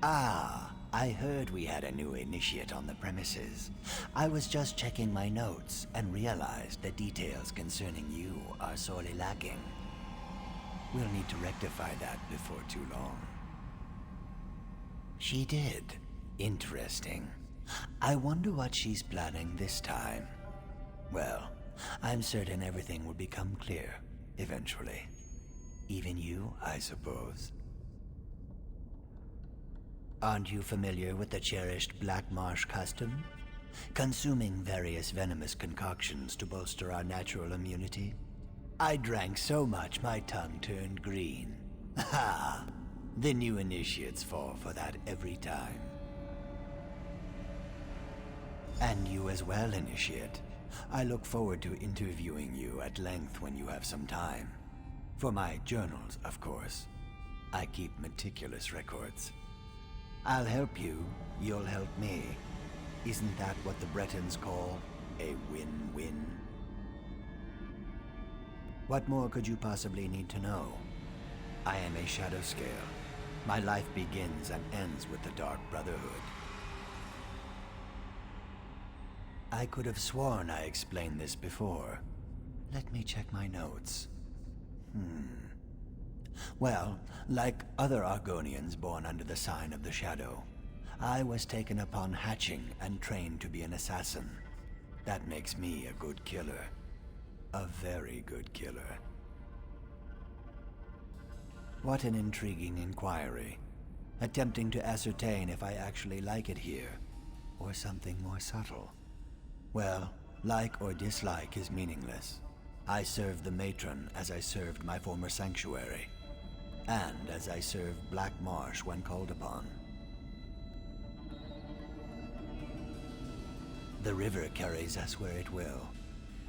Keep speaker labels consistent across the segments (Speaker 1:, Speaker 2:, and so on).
Speaker 1: Ah, I heard we had a new initiate on the premises. I was just checking my notes and realized the details concerning you are sorely lacking. We'll need to rectify that before too long. She did. Interesting. I wonder what she's planning this time. Well, I'm certain everything will become clear, eventually. Even you, I suppose. Aren't you familiar with the cherished Black Marsh custom? Consuming various venomous concoctions to bolster our natural immunity? I drank so much my tongue turned green. Ha! The new initiates fall for that every time. And you as well, Initiate. I look forward to interviewing you at length when you have some time. For my journals, of course. I keep meticulous records. I'll help you, you'll help me. Isn't that what the Bretons call a win-win? What more could you possibly need to know? I am a Shadow Scale. My life begins and ends with the Dark Brotherhood. I could have sworn I explained this before. Let me check my notes. Well, like other Argonians born under the sign of the Shadow, I was taken upon hatching and trained to be an assassin. That makes me a good killer. A very good killer. What an intriguing inquiry. Attempting to ascertain if I actually like it here, or something more subtle. Well, like or dislike is meaningless. I serve the Matron as I served my former sanctuary, and as I served Black Marsh when called upon. The river carries us where it will,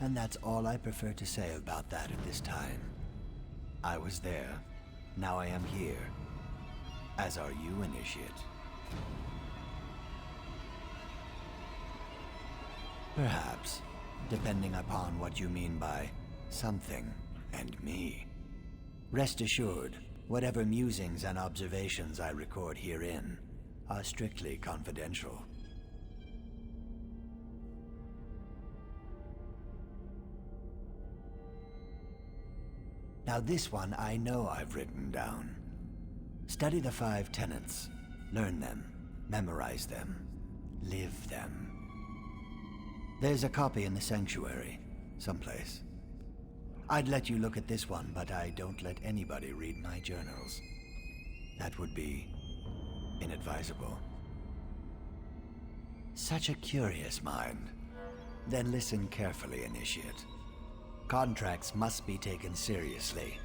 Speaker 1: and that's all I prefer to say about that at this time. I was there, now I am here, as are you, Initiate. Perhaps, depending upon what you mean by something and me. Rest assured, whatever musings and observations I record herein are strictly confidential. Now this one I know I've written down. Study the 5 tenets. Learn them. Memorize them. Live them. There's a copy in the sanctuary, someplace. I'd let you look at this one, but I don't let anybody read my journals. That would be inadvisable. Such a curious mind. Then listen carefully, Initiate. Contracts must be taken seriously.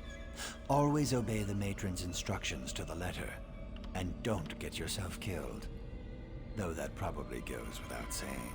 Speaker 1: Always obey the Matron's instructions to the letter, and don't get yourself killed. Though that probably goes without saying.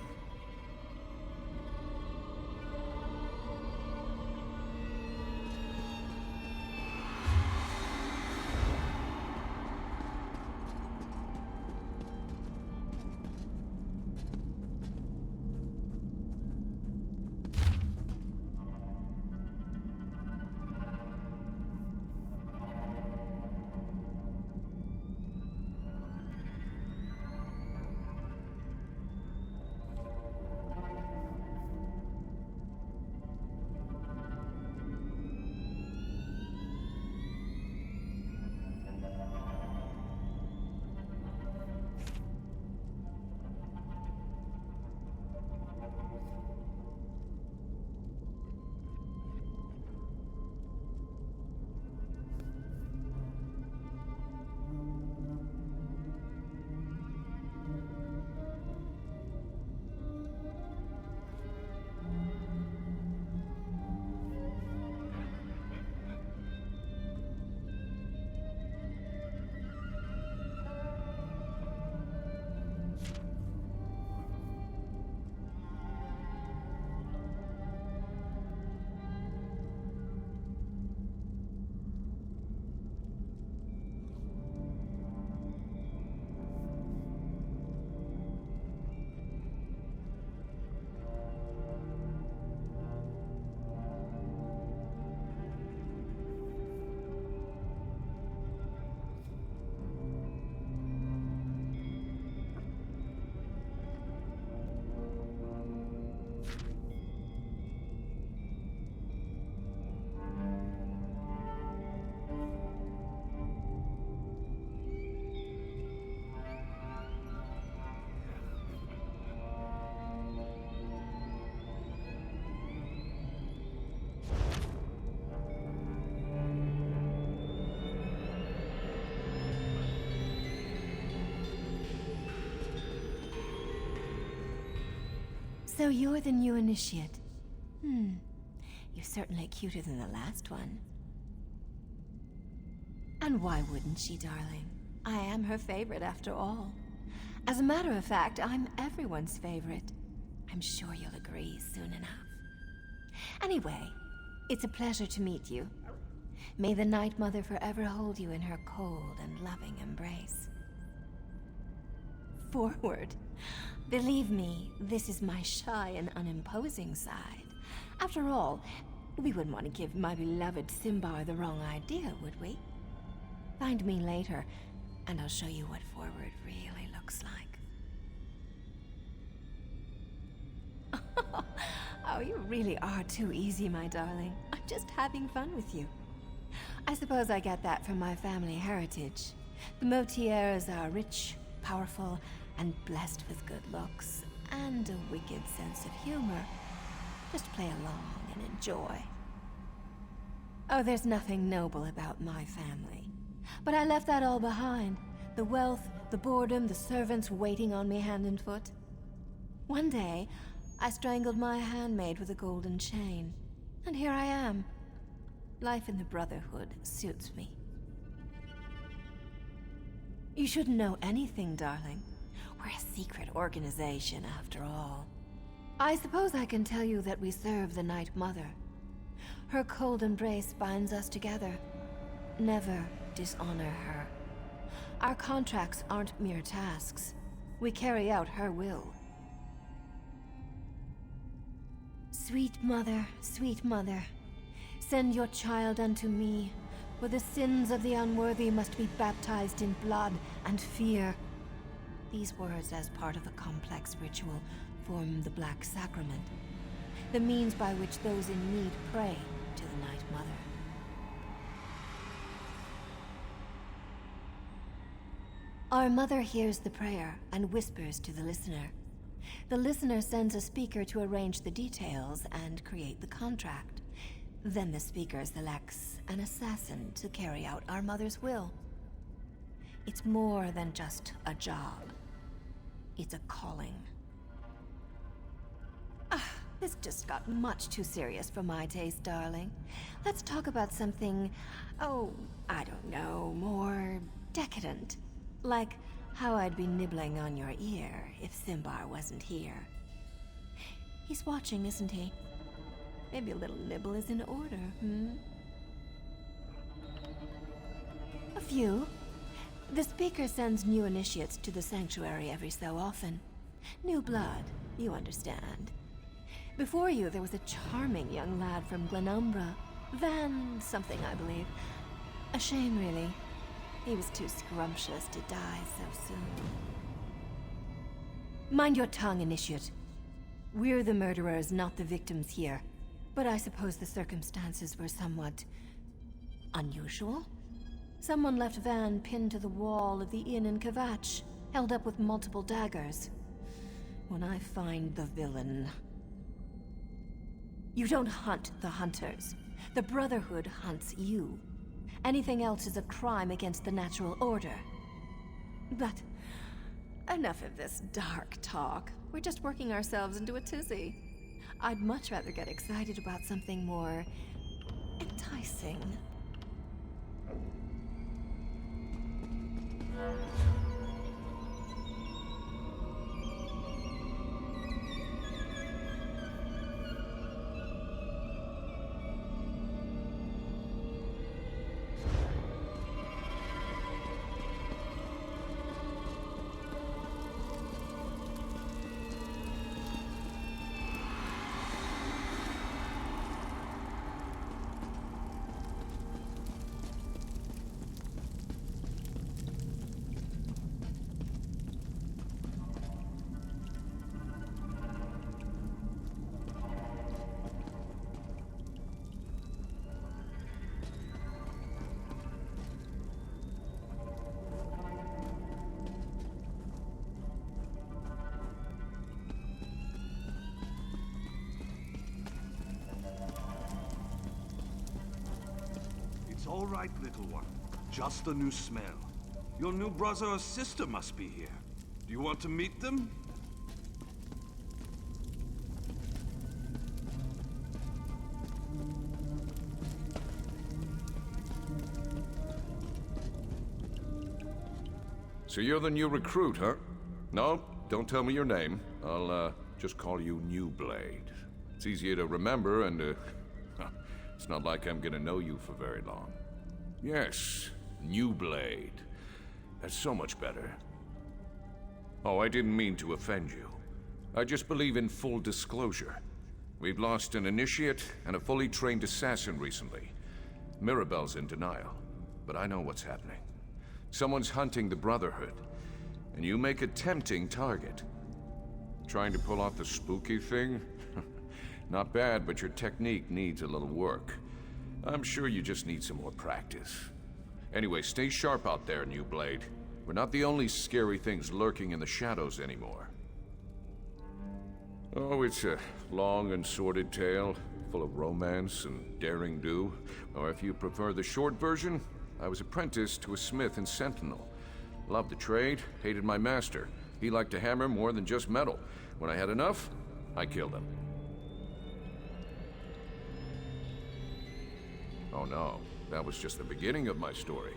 Speaker 2: So you're the new initiate. You're certainly cuter than the last one. And why wouldn't she, darling? I am her favorite after all. As a matter of fact, I'm everyone's favorite. I'm sure you'll agree soon enough. Anyway, it's a pleasure to meet you. May the Night Mother forever hold you in her cold and loving embrace. Forward. Believe me, this is my shy and unimposing side. After all, we wouldn't want to give my beloved Simbar the wrong idea, would we? Find me later, and I'll show you what forward really looks like. Oh, you really are too easy, my darling. I'm just having fun with you. I suppose I get that from my family heritage. The Motiers are rich, powerful, and blessed with good looks, and a wicked sense of humor. Just play along and enjoy. Oh, there's nothing noble about my family. But I left that all behind. The wealth, the boredom, the servants waiting on me hand and foot. One day, I strangled my handmaid with a golden chain. And here I am. Life in the Brotherhood suits me. You shouldn't know anything, darling. We're a secret organization, after all. I suppose I can tell you that we serve the Night Mother. Her cold embrace binds us together. Never dishonor her. Our contracts aren't mere tasks. We carry out her will. Sweet mother, send your child unto me, for the sins of the unworthy must be baptized in blood and fear. These words, as part of a complex ritual, form the Black Sacrament, the means by which those in need pray to the Night Mother. Our mother hears the prayer and whispers to the listener. The listener sends a speaker to arrange the details and create the contract. Then the speaker selects an assassin to carry out our mother's will. It's more than just a job. It's a calling. This just got much too serious for my taste, darling. Let's talk about something, I don't know, more decadent. Like how I'd be nibbling on your ear if Simbar wasn't here. He's watching, isn't he? Maybe a little nibble is in order, A few. The speaker sends new initiates to the sanctuary every so often. New blood, you understand. Before you, there was a charming young lad from Glenumbra. Van something, I believe. A shame, really. He was too scrumptious to die so soon. Mind your tongue, Initiate. We're the murderers, not the victims here. But I suppose the circumstances were somewhat unusual? Someone left Van pinned to the wall of the inn in Kvatch, held up with multiple daggers. When I find the villain... You don't hunt the hunters. The Brotherhood hunts you. Anything else is a crime against the natural order. But enough of this dark talk. We're just working ourselves into a tizzy. I'd much rather get excited about something more enticing.
Speaker 3: It's all right, little one. Just a new smell. Your new brother or sister must be here. Do you want to meet them?
Speaker 4: So you're the new recruit, huh? No, don't tell me your name. I'll, just call you New Blade. It's easier to remember, and, it's not like I'm gonna know you for very long. Yes, New Blade. That's so much better. Oh, I didn't mean to offend you. I just believe in full disclosure. We've lost an initiate and a fully trained assassin recently. Mirabelle's in denial, but I know what's happening. Someone's hunting the Brotherhood, and you make a tempting target. Trying to pull off the spooky thing? Not bad, but your technique needs a little work. I'm sure you just need some more practice. Anyway, stay sharp out there, New Blade. We're not the only scary things lurking in the shadows anymore. Oh, it's a long and sordid tale, full of romance and daring-do. Or if you prefer the short version, I was apprenticed to a smith in Sentinel. Loved the trade, hated my master. He liked to hammer more than just metal. When I had enough, I killed him. Oh no, that was just the beginning of my story.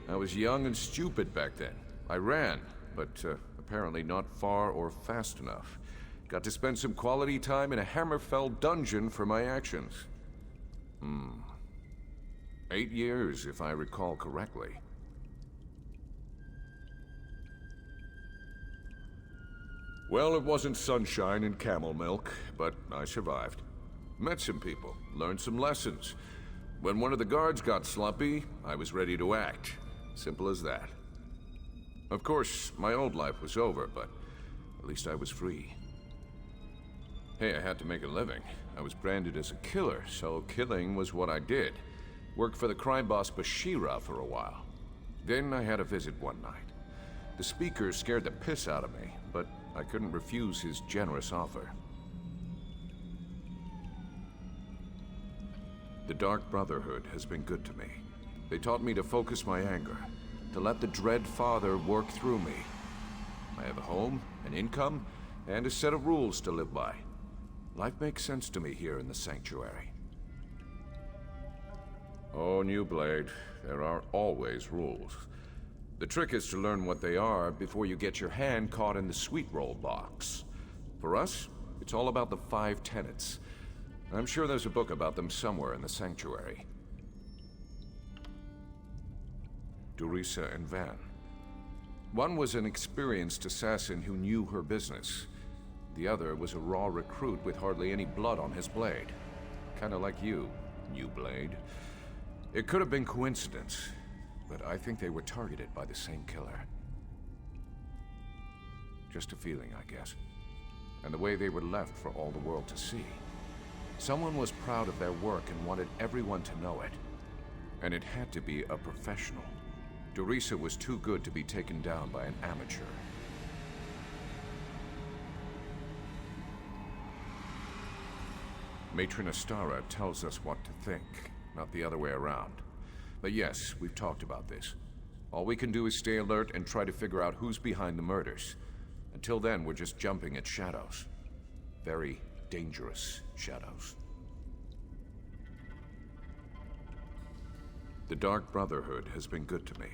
Speaker 4: I was young and stupid back then. I ran, but apparently not far or fast enough. Got to spend some quality time in a Hammerfell dungeon for my actions. 8 years, if I recall correctly. Well, it wasn't sunshine and camel milk, but I survived. Met some people, learned some lessons. When one of the guards got slumpy, I was ready to act. Simple as that. Of course, my old life was over, but at least I was free. Hey, I had to make a living. I was branded as a killer, so killing was what I did. Worked for the crime boss Bashira for a while. Then I had a visit one night. The speaker scared the piss out of me, but I couldn't refuse his generous offer. The Dark Brotherhood has been good to me. They taught me to focus my anger, to let the Dread Father work through me. I have a home, an income, and a set of rules to live by. Life makes sense to me here in the Sanctuary. Oh, New Blade, there are always rules. The trick is to learn what they are before you get your hand caught in the sweet roll box. For us, it's all about the 5 tenets. I'm sure there's a book about them somewhere in the Sanctuary. Durisa and Van. One was an experienced assassin who knew her business. The other was a raw recruit with hardly any blood on his blade. Kinda like you, New Blade. It could have been coincidence, but I think they were targeted by the same killer. Just a feeling, I guess. And the way they were left for all the world to see. Someone was proud of their work and wanted everyone to know it. And it had to be a professional. Durisa was too good to be taken down by an amateur. Matron Astara tells us what to think, not the other way around. But yes, we've talked about this. All we can do is stay alert and try to figure out who's behind the murders. Until then, we're just jumping at shadows. Very dangerous shadows. The Dark Brotherhood has been good to me.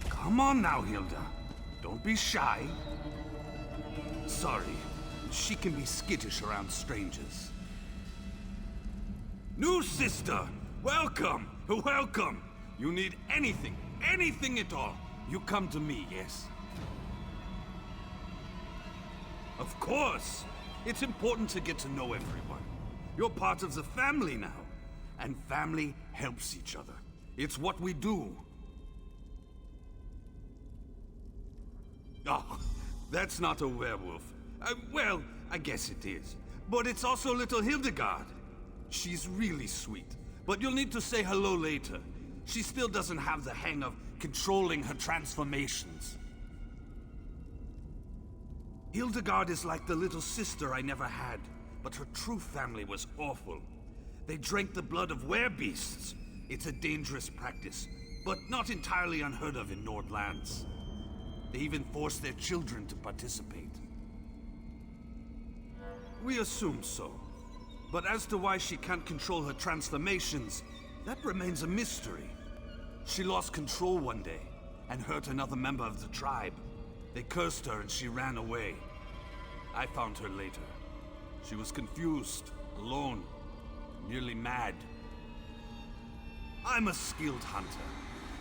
Speaker 3: Come on now, Hilda. Don't be shy. Sorry, she can be skittish around strangers. New sister! Welcome! Welcome! You need anything at all, you come to me, yes? Of course! It's important to get to know everyone. You're part of the family now. And family helps each other. It's what we do. Oh, that's not a werewolf. Well, I guess it is. But it's also little Hildegard. She's really sweet, but you'll need to say hello later. She still doesn't have the hang of controlling her transformations. Hildegard is like the little sister I never had, but her true family was awful. They drank the blood of werebeasts. It's a dangerous practice, but not entirely unheard of in Nordlands. They even force their children to participate. We assume so. But as to why she can't control her transformations, that remains a mystery. She lost control one day and hurt another member of the tribe. They cursed her and she ran away. I found her later. She was confused, alone, nearly mad. I'm a skilled hunter.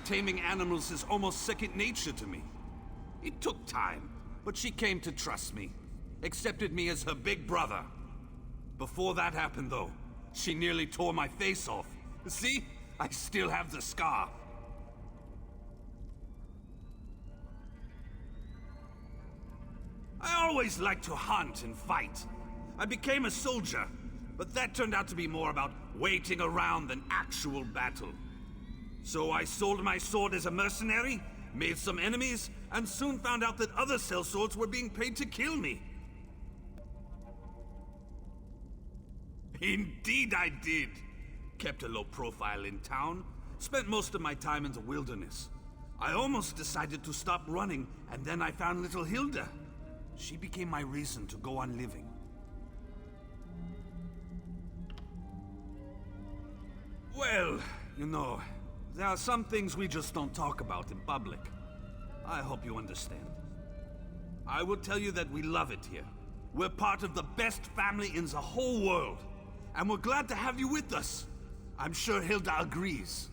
Speaker 3: Taming animals is almost second nature to me. It took time, but she came to trust me. Accepted me as her big brother. Before that happened, though, she nearly tore my face off. See? I still have the scar. I always liked to hunt and fight. I became a soldier, but that turned out to be more about waiting around than actual battle. So I sold my sword as a mercenary, made some enemies, and soon found out that other sellswords were being paid to kill me. Indeed I did. Kept a low profile in town, spent most of my time in the wilderness. I almost decided to stop running, and then I found little Hilda. She became my reason to go on living. Well, you know, there are some things we just don't talk about in public. I hope you understand. I will tell you that we love it here. We're part of the best family in the whole world. And we're glad to have you with us. I'm sure Hilda agrees.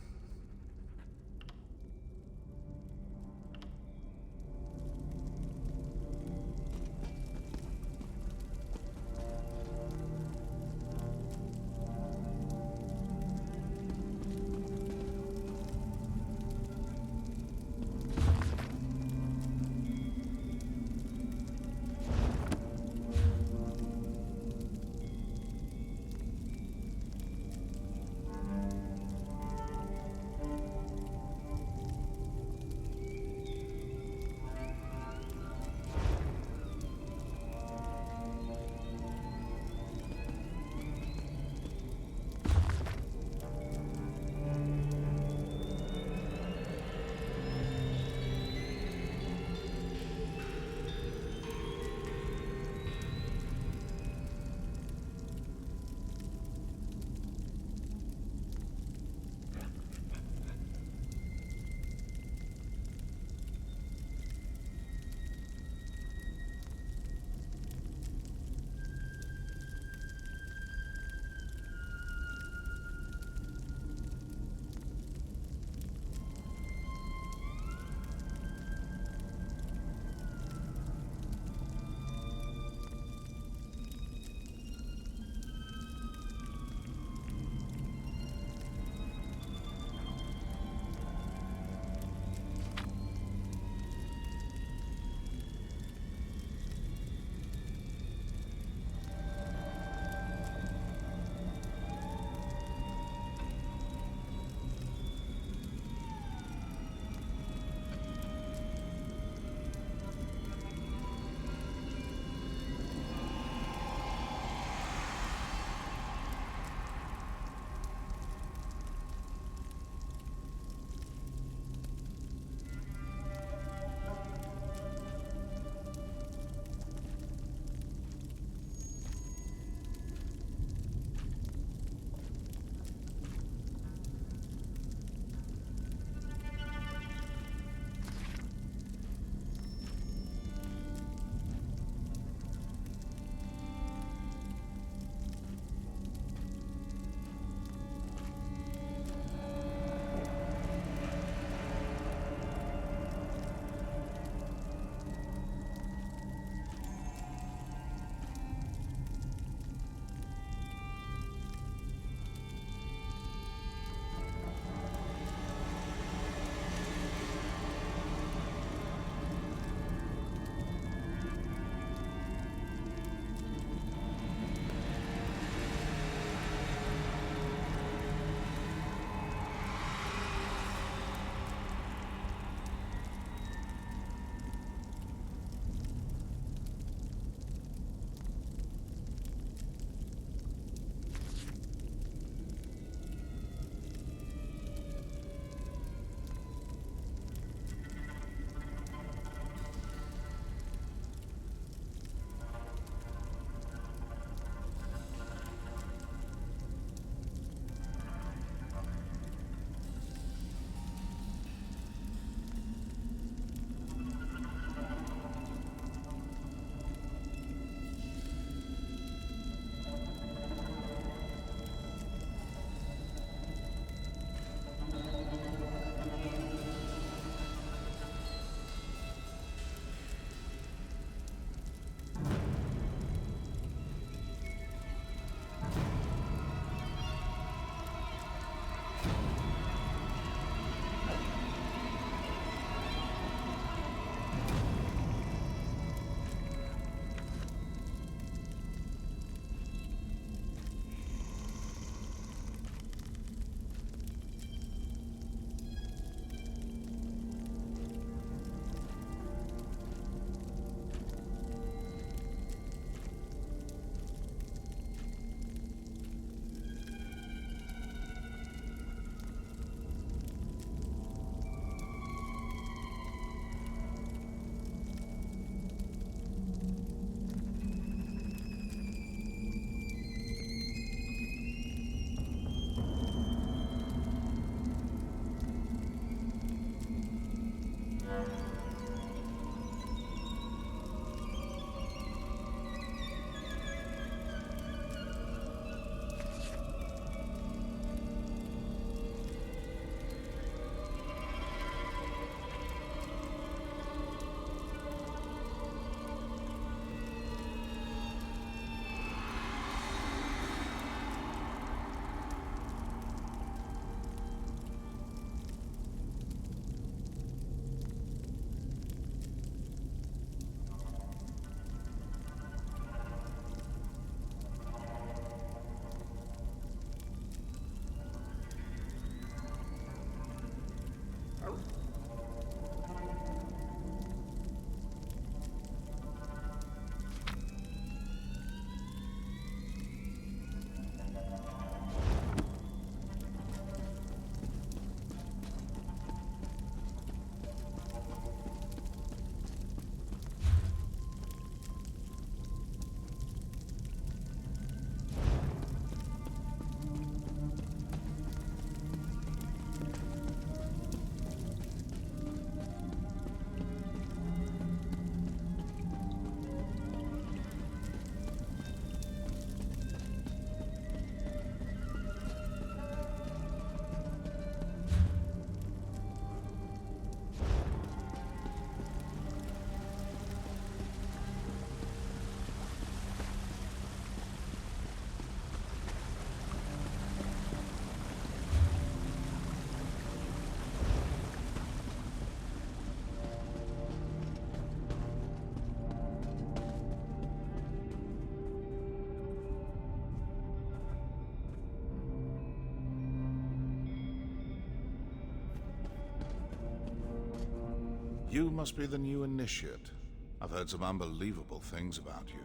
Speaker 5: You must be the new initiate. I've heard some unbelievable things about you.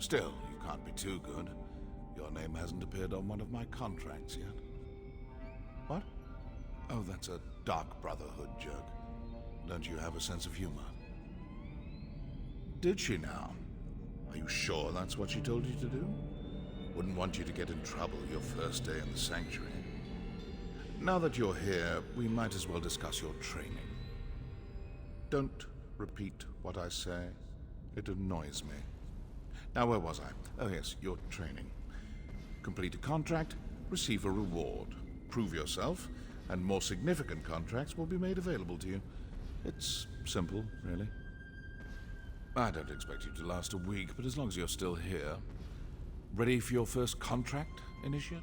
Speaker 5: Still, you can't be too good. Your name hasn't appeared on one of my contracts yet. What? Oh, that's a Dark Brotherhood joke. Don't you have a sense of humor? Did she now? Are you sure that's what she told you to do? Wouldn't want you to get in trouble your first day in the Sanctuary. Now that you're here, we might as well discuss your training. Don't repeat what I say. It annoys me. Now, where was I? Oh yes, your training. Complete a contract, receive a reward. Prove yourself, and more significant contracts will be made available to you. It's simple, really. I don't expect you to last a week, but as long as you're still here. Ready for your first contract, Initiate?